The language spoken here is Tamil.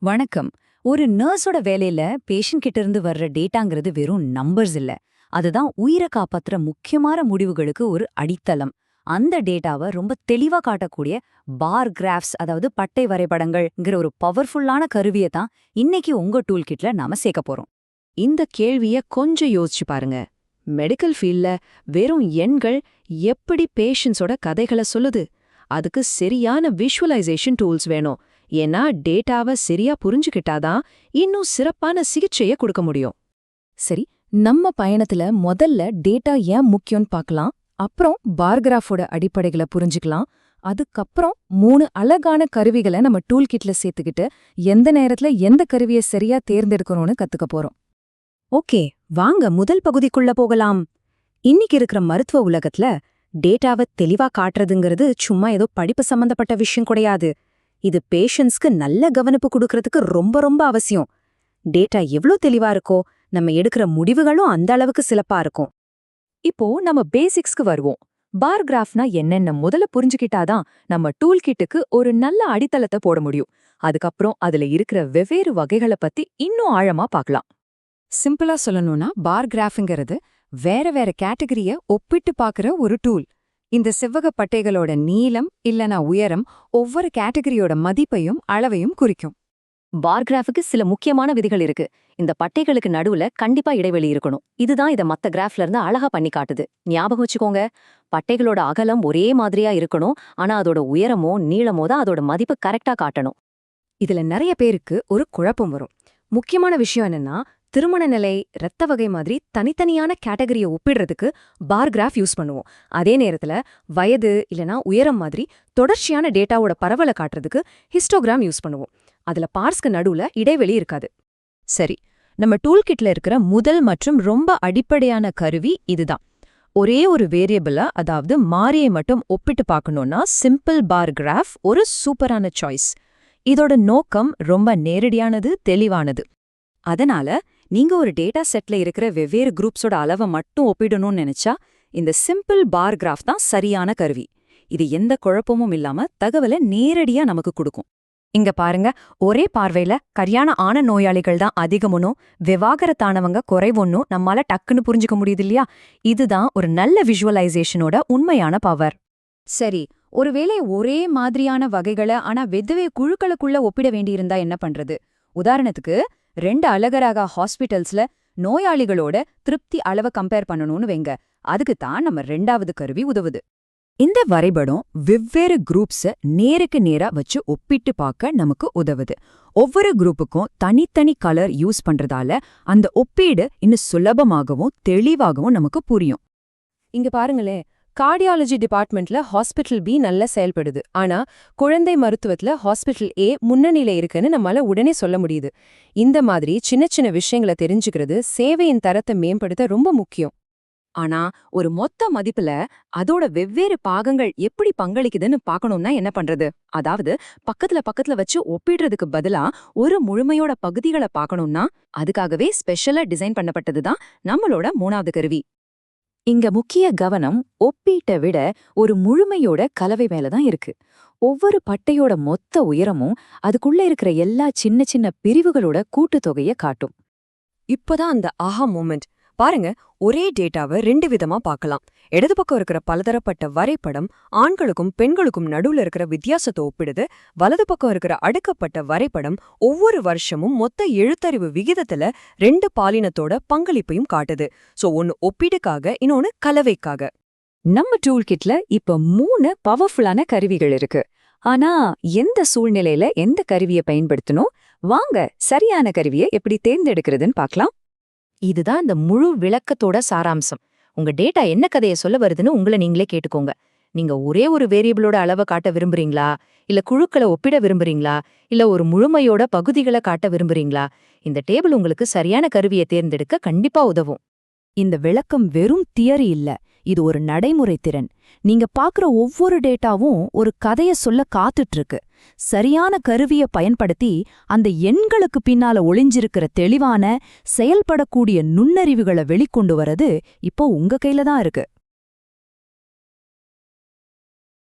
வணக்கம். ஒரு நர்ஸோட வேலையில பேஷண்ட் கிட்ட இருந்து வர்ற டேட்டாங்கிறது வெறும் நம்பர்ஸ் இல்ல. அதுதான் உயிரை காப்பாத்துற முக்கியமான முடிவுகளுக்கு ஒரு அடித்தளம். அந்த டேட்டாவை ரொம்ப தெளிவா காட்டக்கூடிய பார் கிராஃப்ஸ், அதாவது பட்டை வரைபடங்கள்ங்கிற ஒரு பவர்ஃபுல்லான கருவியை தான் இன்னைக்கு உங்க டூல் கிட்ல நாம சேர்க்க போறோம். இந்த கேள்விய கொஞ்சம் யோசிச்சு பாருங்க. மெடிக்கல் ஃபீல்ட்ல வெறும் எண்கள் எப்படி பேஷண்ட்ஸோட கதைகளை சொல்லுது? அதுக்கு சரியான விஷுவலைசேஷன் டூல்ஸ் வேணும். ஏன்னா டேட்டாவை சரியா புரிஞ்சுக்கிட்டாதான் இன்னும் சிறப்பான சிகிச்சையை கொடுக்க முடியும். சரி, நம்ம பயணத்துல முதல்ல டேட்டா ஏன் முக்கியம்னு பார்க்கலாம். அப்புறம் பார்கிராஃபோட அடிப்படைகளை புரிஞ்சுக்கலாம். அதுக்கப்புறம் 3 அழகான கருவிகளை நம்ம டூல் கிட்ல சேர்த்துக்கிட்டு எந்த நேரத்துல எந்த கருவியை சரியா தேர்ந்தெடுக்கணும்னு கத்துக்க போறோம். ஓகே, வாங்க முதல் பகுதிக்குள்ள போகலாம். இன்னைக்கு இருக்கிற மருத்துவ உலகத்துல டேட்டாவை தெளிவா காட்டுறதுங்கிறது சும்மா ஏதோ படிப்பு சம்பந்தப்பட்ட விஷயம் கிடையாது. இது பேஷண்ட்ஸ்க்கு நல்ல கவனிப்பு கொடுக்கறதுக்கு ரொம்ப ரொம்ப அவசியம். டேட்டா எவ்ளோ தெளிவா இருக்கோ, நம்ம எடுக்கிற முடிவுகளும் அந்த அளவுக்கு சிறப்பா இருக்கும். இப்போ நம்ம பேசிக்ஸ்க்கு வருவோம். பார் கிராஃப்னா என்னென்ன முதல்ல புரிஞ்சுக்கிட்டாதான் நம்ம டூல் கிட்டுக்கு ஒரு நல்ல அடித்தளத்தை போட முடியும். அதுக்கப்புறம் அதுல இருக்கிற வெவ்வேறு வகைகளை பத்தி இன்னும் ஆழமா பார்க்கலாம். சிம்பிளா சொல்லணும்னா, பார் கிராஃப்ங்கிறது வேற வேற கேட்டகரிய ஒப்பிட்டு பார்க்கற ஒரு டூல். இந்த செவ்வக பட்டைகளோட நீளம் இல்லனா உயரம் ஒவ்வொரு கேட்டகரியோட மதிப்பையும் அளவையும் குறிக்கும். பார் கிராஃபுக்கு சில முக்கியமான விதிகள் இருக்கு. இந்த பட்டைகளுக்கு நடுவுல கண்டிப்பா இடைவெளி இருக்கணும். இதுதான் இத மத்த கிராஃப்ல இருந்து அழகா பண்ணி காட்டுது. ஞாபகம் வச்சுக்கோங்க, பட்டைகளோட அகலம் ஒரே மாதிரியா இருக்கணும். ஆனா அதோட உயரமோ நீளமோ தான் அதோட மதிப்பு கரெக்டா காட்டணும். இதுல நிறைய பேருக்கு ஒரு குழப்பம் வரும். முக்கியமான விஷயம் என்னன்னா, திருமண நிலை, இரத்த வகை மாதிரி தனித்தனியான கேட்டகரியை ஒப்பிடுறதுக்கு பார் கிராஃப் யூஸ் பண்ணுவோம். அதே நேரத்துல வயது இல்லனா உயரம் மாதிரி தொடர்ச்சியான டேட்டாவோட பரவலை காட்டுறதுக்கு ஹிஸ்டோகிராம் யூஸ் பண்ணுவோம். அதுல பார்ஸ்க்கு நடுவுல இடைவெளி இருக்காது. சரி, நம்ம டூல் கிட்ல இருக்கிற முதல் மற்றும் ரொம்ப அடிப்படையான கருவி இதுதான். ஒரே ஒரு வேரியபிள, அதாவது மாறியை மட்டும் ஒப்பிட்டு பார்க்கணும்னா சிம்பிள் பார் கிராஃப் ஒரு சூப்பரான சாய்ஸ். இதோட நோக்கம் ரொம்ப நேரடியானது, தெளிவானது. அதனால நீங்க ஒரு டேட்டா செட்ல இருக்கிற வெவ்வேறு குரூப்ஸோட அளவை மட்டும் ஒப்பிடணும்னு நினைச்சா இந்த சிம்பிள் பார் கிராஃப் தான் சரியான கருவி. இது எந்த குழப்பமும் இல்லாம தகவலை நேரடியா நமக்கு கொடுக்கும். இங்க பாருங்க, ஒரே பார்வையில கரியான ஆன நோயாளிகள் தான் அதிகமுன்னும் விவாகரத்தானவங்க குறைவொன்னும் நம்மால டக்குன்னு புரிஞ்சுக்க முடியுது இல்லையா? இதுதான் ஒரு நல்ல விஷுவலைசேஷனோட உண்மையான பவர். சரி, ஒருவேளை ஒரே மாதிரியான வகைகளை ஆனா வெவ்வேறு குழுக்களுக்குள்ள ஒப்பிட வேண்டியிருந்தா என்ன பண்றது? உதாரணத்துக்கு 2 அழகராக ஹாஸ்பிட்டல்ஸ்ல நோயாளிகளோட திருப்தி அளவை கம்பேர் பண்ணணும்னு வைங்க. அதுக்கு தான் நம்ம 2வது கருவி உதவுது. இந்த வரைபடம் வெவ்வேறு குரூப்ஸ நேருக்கு நேரா வச்சு ஒப்பிட்டு பார்க்க நமக்கு உதவுது. ஒவ்வொரு குரூப்புக்கும் தனித்தனி கலர் யூஸ் பண்றதால அந்த ஒப்பீடு இன்னும் சுலபமாகவும் தெளிவாகவும் நமக்கு புரியும். இங்க பாருங்களேன், கார்டியாலஜி டிபார்ட்மெண்ட்ல ஹாஸ்பிட்டல் பி நல்லா செயல்படுது. ஆனா குழந்தை மருத்துவத்துல ஹாஸ்பிட்டல் ஏ முன்னணியில இருக்குன்னு நம்மால உடனே சொல்ல முடியுது. இந்த மாதிரி சின்ன சின்ன விஷயங்களை தெரிஞ்சுக்கிறது சேவையின் தரத்தை மேம்படுத்த ரொம்ப முக்கியம். ஆனா ஒரு மொத்த மதிப்புல அதோட வெவ்வேறு பாகங்கள் எப்படி பங்களிக்குதுன்னு பார்க்கணும்னா என்ன பண்றது? அதாவது பக்கத்துல வச்சு ஒப்பிடுறதுக்கு பதிலா ஒரு முழுமையோட பகுதிகளை பார்க்கணும்னா அதுக்காகவே ஸ்பெஷலா டிசைன் பண்ணப்பட்டதுதான் நம்மளோட 3வது கருவி. இங்க முக்கிய கவனம் ஒப்பீட்டை விட ஒரு முழுமையோட கலவை மேலதான் இருக்கு. ஒவ்வொரு பட்டையோட மொத்த உயரமும் அதுக்குள்ள இருக்கிற எல்லா சின்ன சின்ன பிரிவுகளோட கூட்டுத்தொகையை காட்டும். இப்பதான் அந்த ஆஹா மூமெண்ட். பாருங்க, ஒரே டேட்டாவை 2 விதமா பார்க்கலாம். இடது பக்கம் இருக்கிற பலதரப்பட்ட வரைபடம் ஆண்களுக்கும் பெண்களுக்கும் நடுவுல இருக்கிற வித்தியாசத்தை ஒப்பிடுது. வலது பக்கம் இருக்கிற அடுக்கப்பட்ட வரைபடம் ஒவ்வொரு வருஷமும் மொத்த எழுத்தறிவு விகிதத்துல 2 பாலினத்தோட பங்களிப்பையும் காட்டுது. சோ ஒன்னு ஒப்பீடுக்காக, இன்னொன்னு கலவைக்காக. நம்ம டூல் கிட்ல இப்ப 3 பவர்ஃபுல்லான கருவிகள் இருக்கு. ஆனா எந்த சூழ்நிலையில எந்த கருவியை பயன்படுத்தணும், வாங்க சரியான கருவியை எப்படி தேர்ந்தெடுக்கிறதுன்னு பார்க்கலாம். இதுதான் இந்த முழு விளக்கத்தோட சாராம்சம். உங்க டேட்டா என்ன கதையை சொல்ல வருதுன்னு உங்களை நீங்களே கேட்டுக்கோங்க. நீங்க ஒரே ஒரு வேரியபிளோட அளவை காட்ட விரும்புறீங்களா, இல்ல குழுக்களை ஒப்பிட விரும்புறீங்களா, இல்ல ஒரு முழுமையோட பகுதிகளை காட்ட விரும்புறீங்களா? இந்த டேபிள் உங்களுக்கு சரியான கருவியை தேர்ந்தெடுக்க கண்டிப்பா உதவும். இந்த விளக்கம் வெறும் தியரி இல்ல, இது ஒரு நடைமுறை திறன். நீங்க பாக்குற ஒவ்வொரு டேட்டாவும் ஒரு கதைய சொல்ல காத்துட்டு இருக்கு. சரியான கருவிய பயன்படுத்தி அந்த எண்களுக்கு பின்னால ஒளிஞ்சிருக்கிற தெளிவான செயல்படக்கூடிய நுண்ணறிவுகளை வெளிக்கொண்டு வரது இப்போ உங்க கையில தான் இருக்கு.